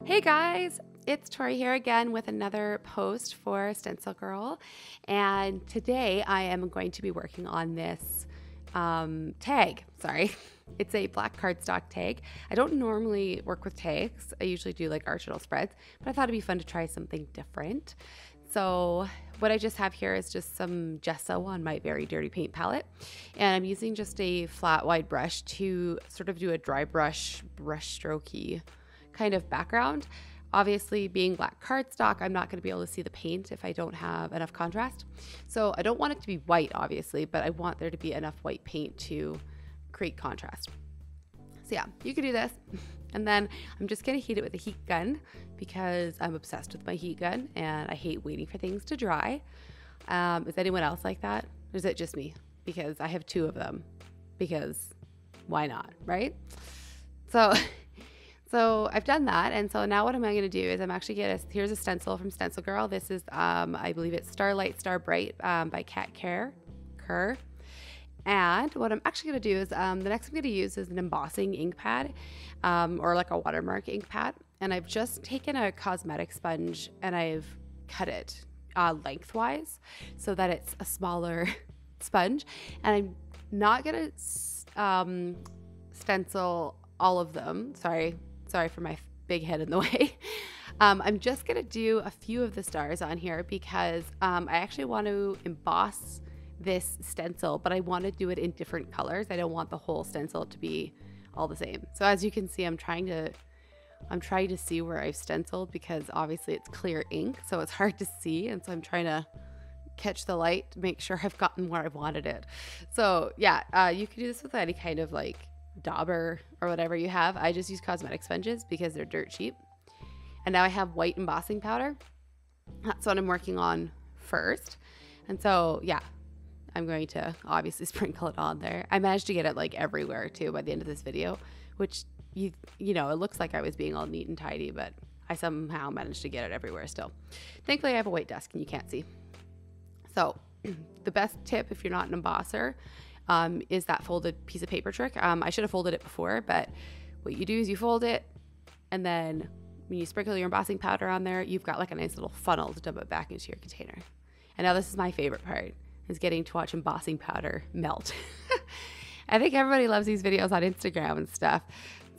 Hey guys, it's Torrie here again with another post for StencilGirl, and today I am going to be working on this tag. Sorry, it's a black cardstock tag. I don't normally work with tags. I usually do like arsenal spreads, but I thought it'd be fun to try something different. So what I just have here is just some gesso on my very dirty paint palette, and I'm using just a flat wide brush to sort of do a dry brush strokey kind of background. Obviously, being black cardstock, I'm not going to be able to see the paint if I don't have enough contrast. So I don't want it to be white, obviously, but I want there to be enough white paint to create contrast. So yeah, you can do this. And then I'm just going to heat it with a heat gun because I'm obsessed with my heat gun and I hate waiting for things to dry. Is anyone else like that? Or is it just me? Because I have two of them. Because why not, right? So I've done that, and so now what am I going to do is I'm actually here's a stencil from StencilGirl. This is, I believe it's Starlight Starbright by Cat Kerr. And what I'm actually going to do is the next I'm going to use is an embossing ink pad or like a watermark ink pad. And I've just taken a cosmetic sponge and I've cut it lengthwise so that it's a smaller sponge. And I'm not going to stencil all of them. Sorry for my big head in the way. I'm just going to do a few of the stars on here because I actually want to emboss this stencil, but I want to do it in different colors. I don't want the whole stencil to be all the same. So as you can see, I'm trying to see where I've stenciled because obviously it's clear ink, so it's hard to see. And so I'm trying to catch the light to make sure I've gotten where I wanted it. So yeah, you can do this with any kind of like dauber or whatever you have. I just use cosmetic sponges because they're dirt cheap. And now I have white embossing powder. That's what I'm working on first. And so yeah, I'm going to obviously sprinkle it on there. I managed to get it like everywhere too by the end of this video, which you know, it looks like I was being all neat and tidy, but I somehow managed to get it everywhere still. Thankfully I have a white desk and you can't see. So the best tip if you're not an embosser is that folded piece of paper trick. I should have folded it before, but what you do is you fold it, and then when you sprinkle your embossing powder on there, you've got like a nice little funnel to dump it back into your container. And now this is my favorite part, is getting to watch embossing powder melt. I think everybody loves these videos on Instagram and stuff.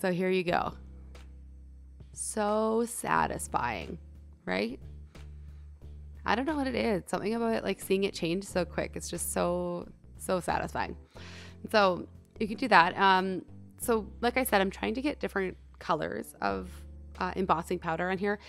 So here you go. So satisfying, right? I don't know what it is. Something about it, like seeing it change so quick. It's just so satisfying. So you can do that. So like I said, I'm trying to get different colors of embossing powder on here.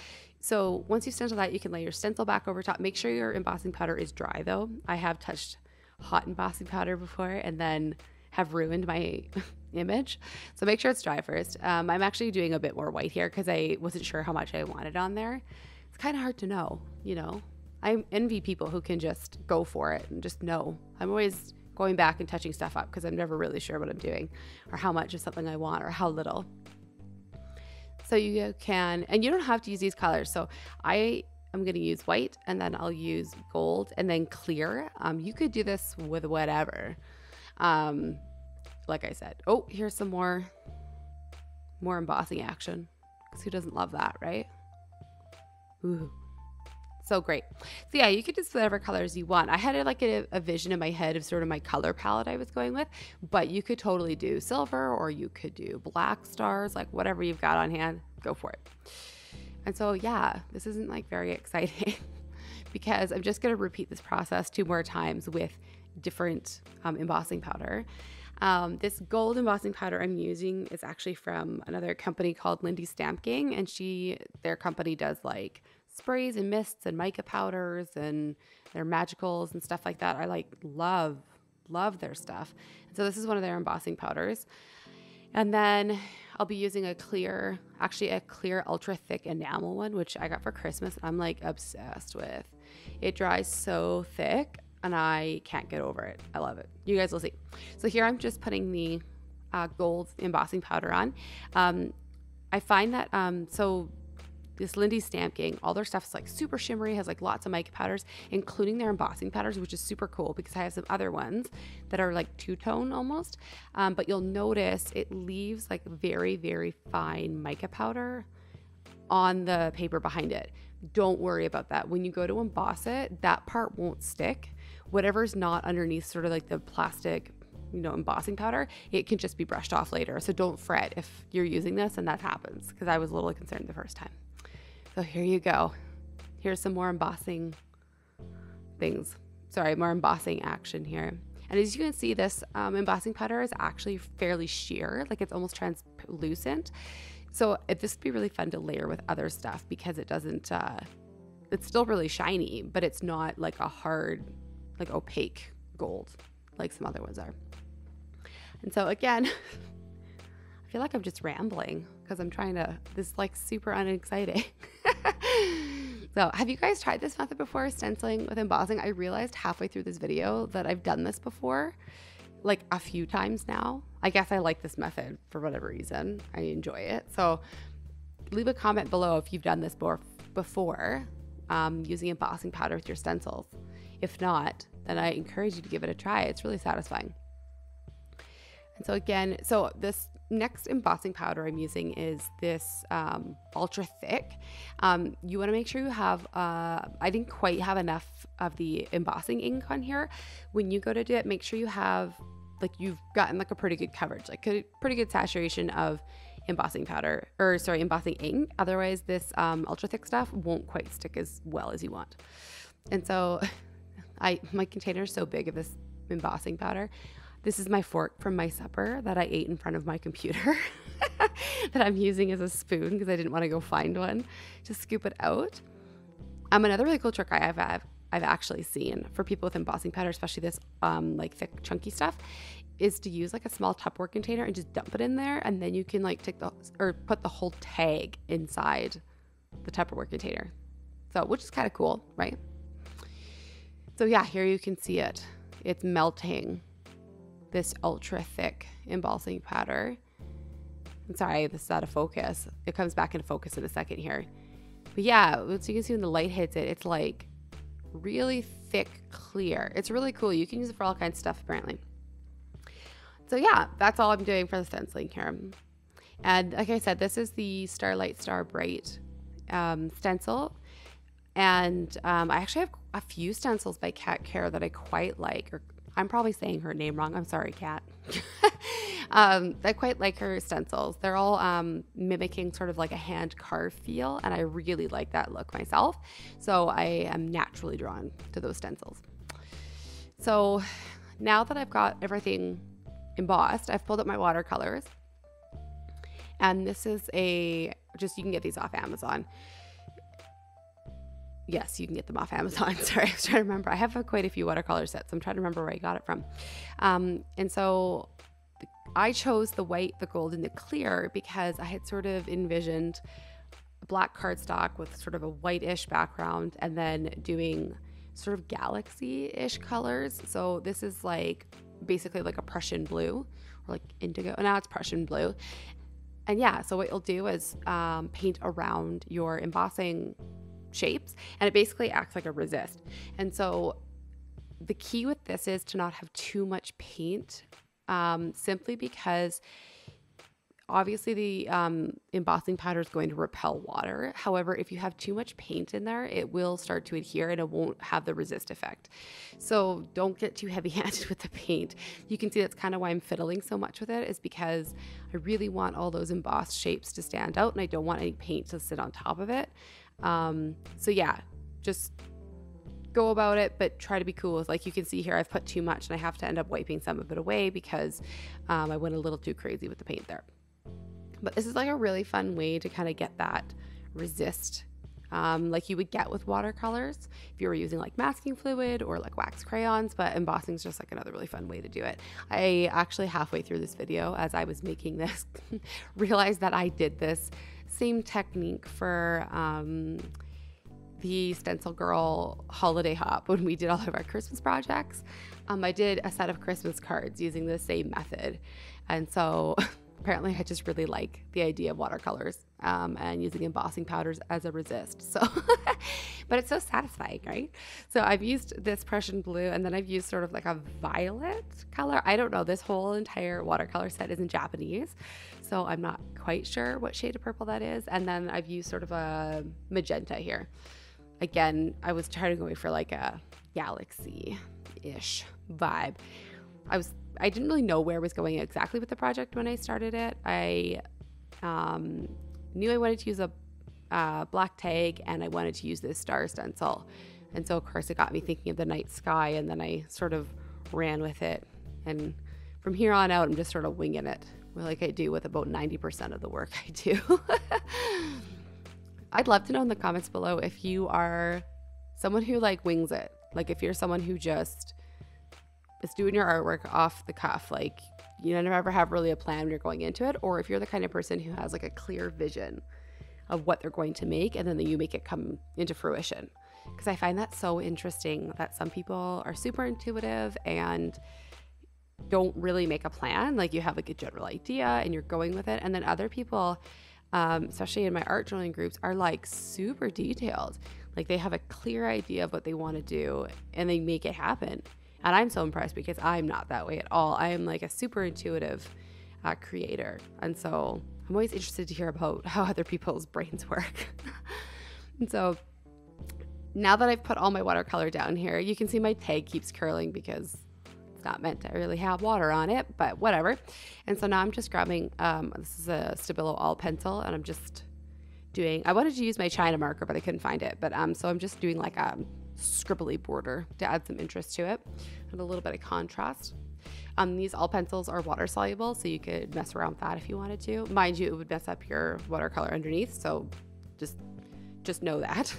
So once you stencil that, you can lay your stencil back over top. Make sure your embossing powder is dry though. I have touched hot embossing powder before and then have ruined my image. So make sure it's dry first. I'm actually doing a bit more white here because I wasn't sure how much I wanted on there. It's kind of hard to know, you know. I envy people who can just go for it and just know. I'm always going back and touching stuff up because I'm never really sure what I'm doing or how much of something I want or how little. So you can, and you don't have to use these colors. So I am going to use white and then I'll use gold and then clear. You could do this with whatever. Like I said, oh, here's some more embossing action because who doesn't love that, right? Ooh. So great. So yeah, you could just whatever colors you want. I had like a vision in my head of sort of my color palette I was going with, but you could totally do silver or you could do black stars, like whatever you've got on hand, go for it. And so yeah, this isn't like very exciting because I'm just going to repeat this process 2 more times with different embossing powder. This gold embossing powder I'm using is actually from another company called Lindy's Stamp Gang, and their company does like sprays and mists and mica powders and their magicals and stuff like that. I like love their stuff. And so this is one of their embossing powders. And then I'll be using a clear ultra thick enamel one, which I got for Christmas. I'm like obsessed with. It dries so thick and I can't get over it. I love it. You guys will see. So here I'm just putting the gold embossing powder on. I find that, so this Lindy's Stamp Gang, all their stuff is like super shimmery, has like lots of mica powders, including their embossing powders, which is super cool because I have some other ones that are like two-tone almost. But you'll notice it leaves like very, very fine mica powder on the paper behind it. Don't worry about that. When you go to emboss it, that part won't stick. Whatever's not underneath sort of like the plastic, embossing powder, it can just be brushed off later. So don't fret if you're using this and that happens, because I was a little concerned the first time. So here you go. Here's some more embossing things. Sorry, more embossing action here. And as you can see, this embossing powder is actually fairly sheer, like it's almost translucent. So this would be really fun to layer with other stuff because it doesn't, it's still really shiny, but it's not like a hard, like opaque gold like some other ones are. And so again, I feel like I'm just rambling because I'm trying to, this is like super unexciting. So have you guys tried this method before, stenciling with embossing? I realized halfway through this video that I've done this before, like a few times now. I guess I like this method for whatever reason. I enjoy it. So leave a comment below if you've done this before using embossing powder with your stencils. If not, then I encourage you to give it a try. It's really satisfying. And so again, this next embossing powder I'm using is this ultra thick. You want to make sure you have, I didn't quite have enough of the embossing ink on here. When you go to do it, make sure you have, like, you've gotten like a pretty good coverage, like a pretty good saturation of embossing powder, or sorry, embossing ink. Otherwise this ultra thick stuff won't quite stick as well as you want. And so my container is so big of this embossing powder. This is my fork from my supper that I ate in front of my computer that I'm using as a spoon because I didn't want to go find one to scoop it out. Another really cool trick I've actually seen for people with embossing powder, especially this like thick chunky stuff, is to use like a small Tupperware container and just dump it in there, and then you can like put the whole tag inside the Tupperware container. So, which is kind of cool, right? So yeah, here you can see it. It's melting this ultra thick embossing powder. I'm sorry, this is out of focus. It comes back into focus in a second here. But yeah, as you can see when the light hits it, it's like really thick, clear. It's really cool. You can use it for all kinds of stuff apparently. So yeah, that's all I'm doing for the stenciling here. And like I said, this is the Starlight Starbright stencil. And I actually have a few stencils by Cat Care that I quite like, or I'm probably saying her name wrong. I'm sorry, Kat. I quite like her stencils. They're all mimicking sort of like a hand carved feel, and I really like that look myself. So I am naturally drawn to those stencils. So now that I've got everything embossed, I've pulled up my watercolors. And this is you can get these off Amazon. Yes, you can get them off Amazon. Sorry, I was trying to remember. I have quite a few watercolor sets. I'm trying to remember where I got it from. And so I chose the white, the gold, and the clear because I had sort of envisioned black cardstock with sort of a whitish background and then doing sort of galaxy-ish colors. So this is like basically like a Prussian blue or like indigo. Now it's Prussian blue. And yeah, so what you'll do is paint around your embossing shapes, and it basically acts like a resist. And so the key with this is to not have too much paint, simply because obviously the embossing powder is going to repel water. However, if you have too much paint in there, it will start to adhere and it won't have the resist effect. So don't get too heavy-handed with the paint. You can see that's kind of why I'm fiddling so much with it, is because I really want all those embossed shapes to stand out and I don't want any paint to sit on top of it. So yeah, just go about it, but try to be cool. Like you can see here, I've put too much and I have to end up wiping some of it away because I went a little too crazy with the paint there. But this is like a really fun way to kind of get that resist like you would get with watercolors if you were using like masking fluid or like wax crayons, but embossing is just like another really fun way to do it. I actually halfway through this video as I was making this realized that I did this same technique for the StencilGirl holiday hop when we did all of our Christmas projects. I did a set of Christmas cards using the same method. And so apparently I just really like the idea of watercolors. and using embossing powders as a resist. So, but it's so satisfying, right? So I've used this Prussian blue, and then I've used sort of like a violet color. I don't know. This whole entire watercolor set is in Japanese, so I'm not quite sure what shade of purple that is. And then I've used sort of a magenta here. Again, I was trying to go for like a galaxy-ish vibe. I didn't really know where I was going exactly with the project when I started it. I knew I wanted to use a black tag, and I wanted to use this star stencil. And so of course it got me thinking of the night sky, and then I sort of ran with it. And from here on out, I'm just sort of winging it, like I do with about 90% of the work I do. I'd love to know in the comments below if you are someone who like wings it. Like if you're someone who just is doing your artwork off the cuff, like you never have really a plan when you're going into it, or if you're the kind of person who has like a clear vision of what they're going to make, and then you make it come into fruition. Because I find that so interesting that some people are super intuitive and don't really make a plan. Like you have like a general idea and you're going with it, and then other people, especially in my art journaling groups, are like super detailed. Like they have a clear idea of what they want to do and they make it happen. And I'm so impressed because I'm not that way at all. I am like a super intuitive creator. And so I'm always interested to hear about how other people's brains work. And so now that I've put all my watercolor down here, you can see my tag keeps curling because it's not meant to really have water on it, but whatever. And so now I'm just grabbing, this is a Stabilo all pencil, and I'm just doing, I wanted to use my China marker, but I couldn't find it. But so I'm just doing like a scribbly border to add some interest to it and a little bit of contrast. These all pencils are water soluble, so you could mess around with that if you wanted to. Mind you, it would mess up your watercolor underneath, so just know that.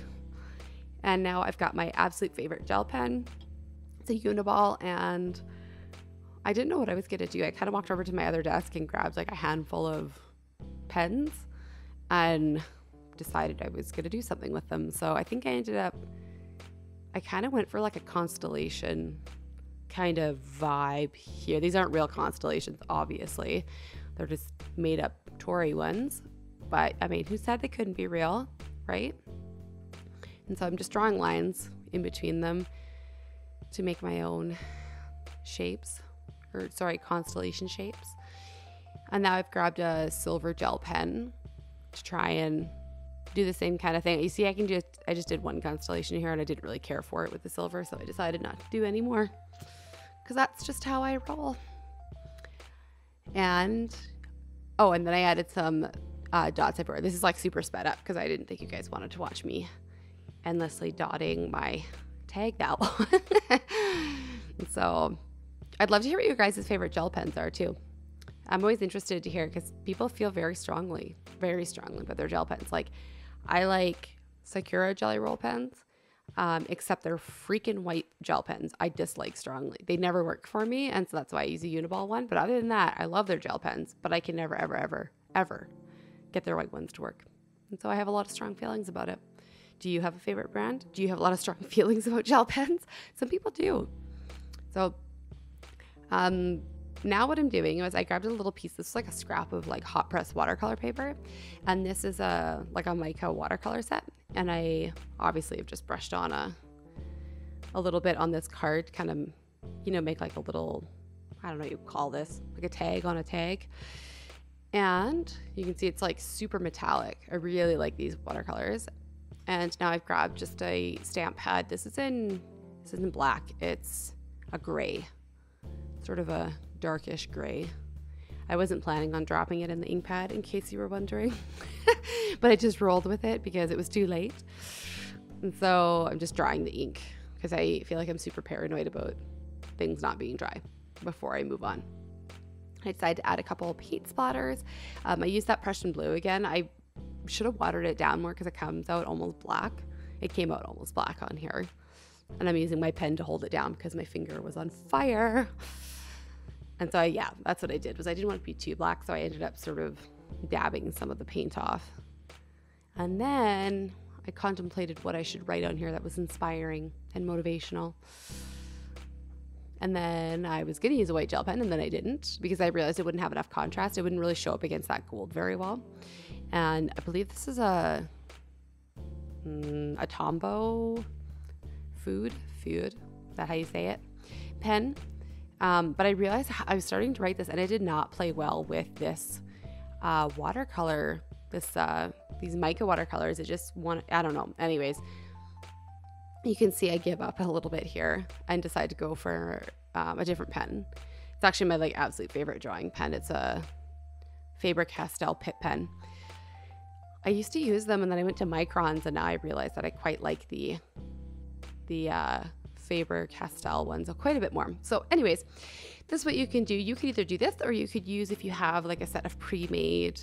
And now I've got my absolute favorite gel pen. It's a Uniball, and I didn't know what I was gonna do. I kind of walked over to my other desk and grabbed like a handful of pens and decided I was gonna do something with them. So I think I kind of went for like a constellation kind of vibe here. These aren't real constellations, obviously. They're just made up Torrie ones. But I mean, who said they couldn't be real, right? And so I'm just drawing lines in between them to make my own shapes, or sorry, constellation shapes. And now I've grabbed a silver gel pen to try and do the same kind of thing. You see, I just did one constellation here and I didn't really care for it with the silver, so I decided not to do any more because that's just how I roll. And and then I added some dots everywhere. This is like super sped up because I didn't think you guys wanted to watch me endlessly dotting my tag that long. So I'd love to hear what your guys' favorite gel pens are too. I'm always interested to hear because people feel very strongly about their gel pens. Like I like Sakura Jelly Roll pens, except they're freaking white gel pens. I dislike strongly. They never work for me, and so that's why I use a Uniball one. But other than that, I love their gel pens, but I can never, ever, ever, ever get their white ones to work. And so I have a lot of strong feelings about it. Do you have a favorite brand? Do you have a lot of strong feelings about gel pens? Some people do. So now what I'm doing is I grabbed a little piece. This is like a scrap of like hot press watercolor paper, and this is like a mica watercolor set, and I obviously have just brushed on a little bit on this card, kind of, you know, make like a little, I don't know what you call this, like a tag on a tag. And you can see it's like super metallic. I really like these watercolors. And now I've grabbed just a stamp pad. This isn't black, it's a gray, sort of a darkish gray. I wasn't planning on dropping it in the ink pad, in case you were wondering, but I just rolled with it because it was too late. And so I'm just drying the ink because I feel like I'm super paranoid about things not being dry before I move on. I decided to add a couple of paint splatters. I used that Prussian blue again. I should have watered it down more because it comes out almost black. It came out almost black on here. And I'm using my pen to hold it down because my finger was on fire. And so, yeah, that's what I did, was I didn't want it to be too black, so I ended up sort of dabbing some of the paint off. And then I contemplated what I should write on here that was inspiring and motivational. And then I was going to use a white gel pen, and then I didn't because I realized it wouldn't have enough contrast. It wouldn't really show up against that gold very well. And I believe this is a Tombow food, is that how you say it, pen. But I realized I was starting to write this and I did not play well with this watercolor, these mica watercolors. It just I don't know. Anyways, you can see I give up a little bit here and decide to go for a different pen. It's actually my like absolute favorite drawing pen. It's a Faber-Castell Pitt pen. I used to use them and then I went to Microns and now I realized that I quite like the Faber-Castell ones quite a bit more. So anyways, this is what you can do. You could either do this or you could use, if you have like a set of pre-made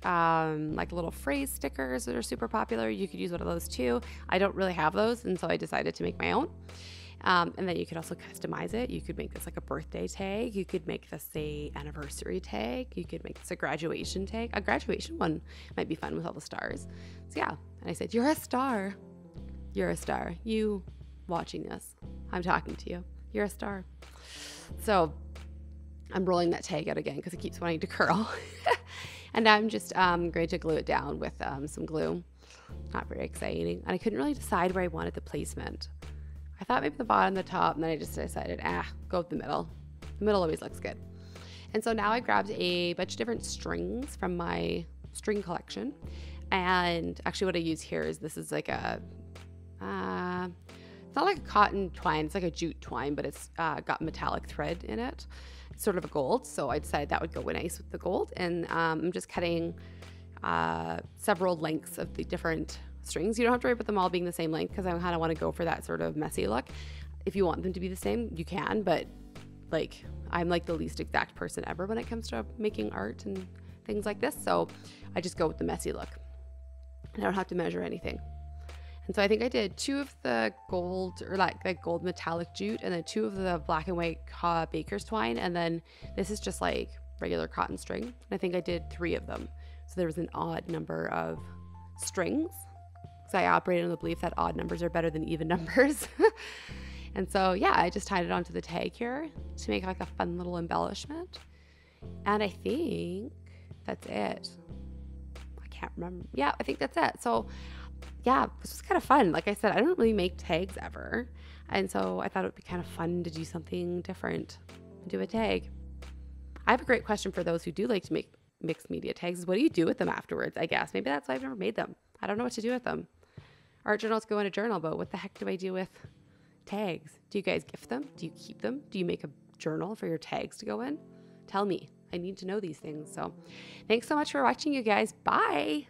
like little phrase stickers that are super popular, you could use one of those too. I don't really have those, and so I decided to make my own. And then you could also customize it. You could make this like a birthday tag. You could make this a anniversary tag. You could make this a graduation tag. A graduation one might be fun with all the stars. So yeah, and I said, you're a star. You're a star. You watching this, I'm talking to you. You're a star. So I'm rolling that tag out again because it keeps wanting to curl. And now I'm just going to glue it down with some glue. Not very exciting. And I couldn't really decide where I wanted the placement. I thought maybe the bottom, the top, and then I just decided, go with the middle. The middle always looks good. And so now I grabbed a bunch of different strings from my string collection. And actually what I use here is, this is like a, it's not like a cotton twine, it's like a jute twine, but it's got metallic thread in it. It's sort of a gold, so I decided that would go nice with the gold. And I'm just cutting several lengths of the different strings. You don't have to worry about them all being the same length because I kind of want to go for that sort of messy look. If you want them to be the same, you can, but like I'm like the least exact person ever when it comes to making art and things like this. So I just go with the messy look. I don't have to measure anything. And so I think I did 2 of the gold, or like gold metallic jute, and then 2 of the black and white baker's twine. And then this is just like regular cotton string. And I think I did 3 of them. So there was an odd number of strings. So I operated on the belief that odd numbers are better than even numbers. And so, yeah, I just tied it onto the tag here to make like a fun little embellishment. And I think that's it. I can't remember. Yeah, I think that's it. So yeah, this was kind of fun. Like I said, I don't really make tags ever. And so I thought it would be kind of fun to do something different and do a tag. I have a great question for those who do like to make mixed media tags. What do you do with them afterwards? I guess maybe that's why I've never made them. I don't know what to do with them. Art journals go in a journal, but what the heck do I do with tags? Do you guys gift them? Do you keep them? Do you make a journal for your tags to go in? Tell me. I need to know these things. So thanks so much for watching, you guys. Bye.